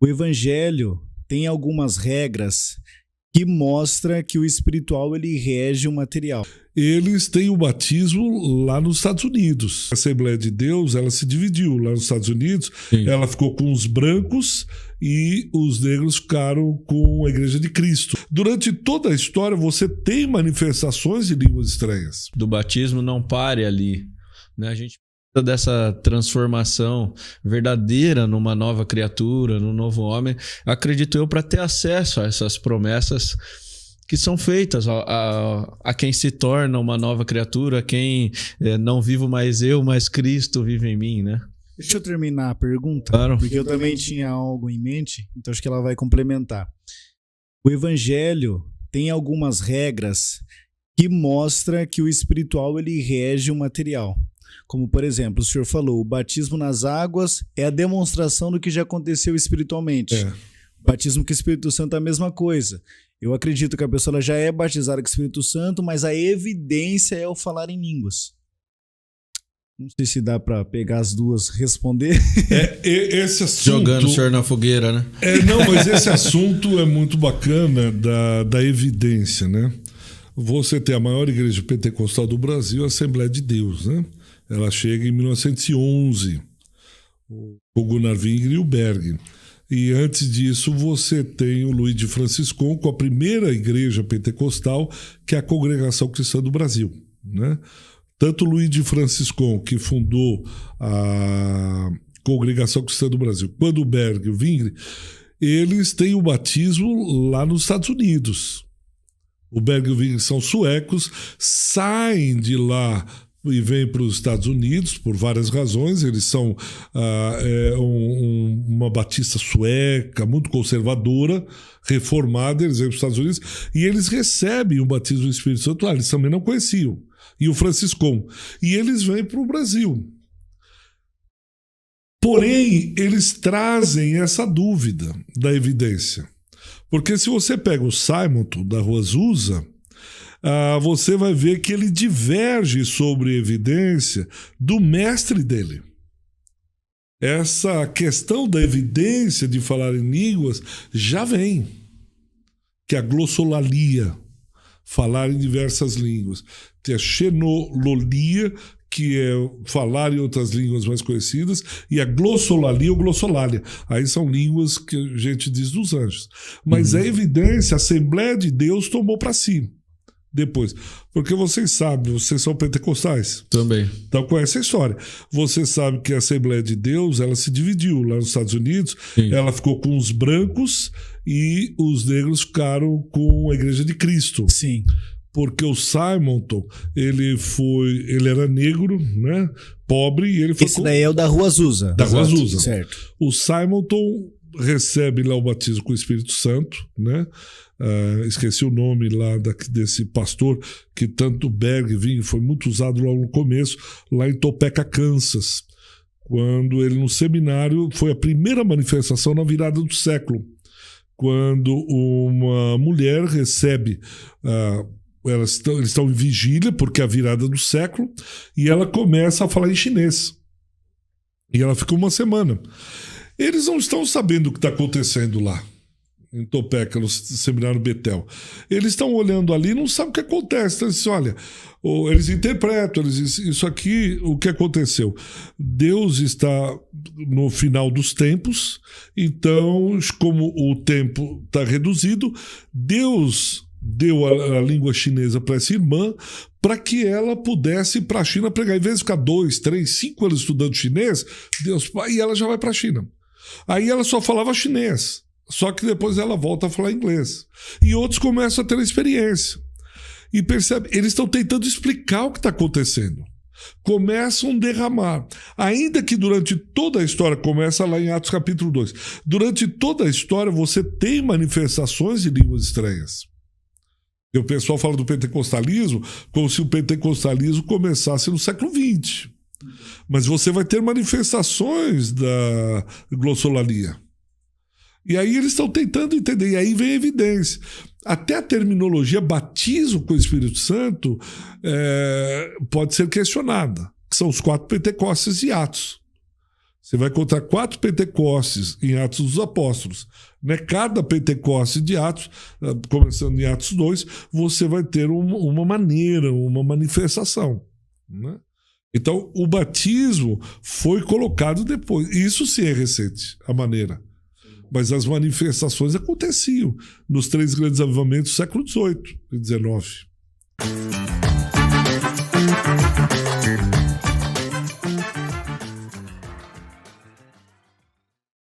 O evangelho tem algumas regras que mostra que o espiritual ele rege o material. Eles têm o batismo lá nos Estados Unidos. A Assembleia de Deus, ela se dividiu lá nos Estados Unidos. Sim. Ela ficou com os brancos e os negros ficaram com a Igreja de Cristo. Durante toda a história, você tem manifestações de línguas estranhas. Do batismo não pare ali, né? A gente precisa dessa transformação verdadeira numa nova criatura, num novo homem, acredito eu, para ter acesso a essas promessas que são feitas a quem se torna uma nova criatura, a quem não vivo mais eu, mas Cristo vive em mim, né? Deixa eu terminar a pergunta, claro. Porque eu também tinha algo em mente, então acho que ela vai complementar. O evangelho tem algumas regras que mostra que o espiritual ele rege o material. Como, por exemplo, o senhor falou, o batismo nas águas é a demonstração do que já aconteceu espiritualmente. O batismo com o Espírito Santo é a mesma coisa. Eu acredito que a pessoa já é batizada com o Espírito Santo, mas a evidência é o falar em línguas. Não sei se dá para pegar as duas, responder. Esse assunto... Jogando o senhor na fogueira, né? Não, mas esse assunto é muito bacana da evidência, né? Você tem a maior igreja pentecostal do Brasil, a Assembleia de Deus, né? Ela chega em 1911, o Gunnar Wingre e o Berg. E antes disso você tem o Luiz de Franciscon com a primeira igreja pentecostal, que é a Congregação Cristã do Brasil, né? Tanto o Luiz de Franciscon, que fundou a Congregação Cristã do Brasil, quanto o Berg e o Wingre, eles têm o batismo lá nos Estados Unidos. O Berg e o Wingre são suecos, saem de lá e vêm para os Estados Unidos por várias razões. Eles são uma batista sueca, muito conservadora, reformada. Eles vêm para os Estados Unidos e eles recebem o batismo do Espírito Santo lá. Eles também não conheciam. E o Franciscon. E eles vêm para o Brasil. Porém, eles trazem essa dúvida da evidência. Porque se você pega o Simonton, da Rua Azusa, você vai ver que ele diverge sobre evidência do mestre dele. Essa questão da evidência de falar em línguas já vem, que é a glossolalia, falar em diversas línguas. Tem a xenololia, que é falar em outras línguas mais conhecidas, e a glossolalia ou glossolalia. Aí são línguas que a gente diz dos anjos. Mas a evidência, a Assembleia de Deus tomou para si. Depois, porque vocês sabem, vocês são pentecostais também, então conhece a história. Você sabe que a Assembleia de Deus, ela se dividiu lá nos Estados Unidos. Sim. Ela ficou com os brancos e os negros ficaram com a Igreja de Cristo. Sim. Porque o Simonton, ele era negro, né, pobre, e ele foi... Esse daí é o da Rua Azusa. Da Rua Azusa. Certo. O Simonton recebe lá o batismo com o Espírito Santo, né? Esqueci o nome lá desse pastor que tanto o Berg vinha, foi muito usado lá no começo, lá em Topeka, Kansas, quando ele no seminário foi a primeira manifestação na virada do século, quando uma mulher recebe eles estão em vigília porque é a virada do século, e ela começa a falar em chinês e ela fica uma semana. Eles não estão sabendo o que está acontecendo lá em Topeka, no seminário Betel. Eles estão olhando ali e não sabem o que acontece. Então, eles dizem, olha, eles interpretam, eles dizem, isso aqui, o que aconteceu? Deus está no final dos tempos, então, como o tempo está reduzido, Deus deu a língua chinesa para essa irmã para que ela pudesse ir para a China pregar. Em vez de ficar 2, 3, 5 anos estudando chinês, e ela já vai para a China. Aí ela só falava chinês. Só que depois ela volta a falar inglês. E outros começam a ter a experiência. E percebe, eles estão tentando explicar o que está acontecendo. Começam a derramar. Ainda que durante toda a história, começa lá em Atos capítulo 2, durante toda a história você tem manifestações de línguas estranhas. E o pessoal fala do pentecostalismo como se o pentecostalismo começasse no século XX. Mas você vai ter manifestações da glossolalia. E aí eles estão tentando entender, e aí vem a evidência. Até a terminologia batismo com o Espírito Santo pode ser questionada, que são os 4 Pentecostes e Atos. Você vai encontrar 4 Pentecostes em Atos dos Apóstolos. Né? Cada Pentecoste de Atos, começando em Atos 2, você vai ter uma maneira, uma manifestação. Né? Então, o batismo foi colocado depois. Isso sim é recente, a maneira. Mas as manifestações aconteciam nos 3 grandes avivamentos do século XVIII e XIX.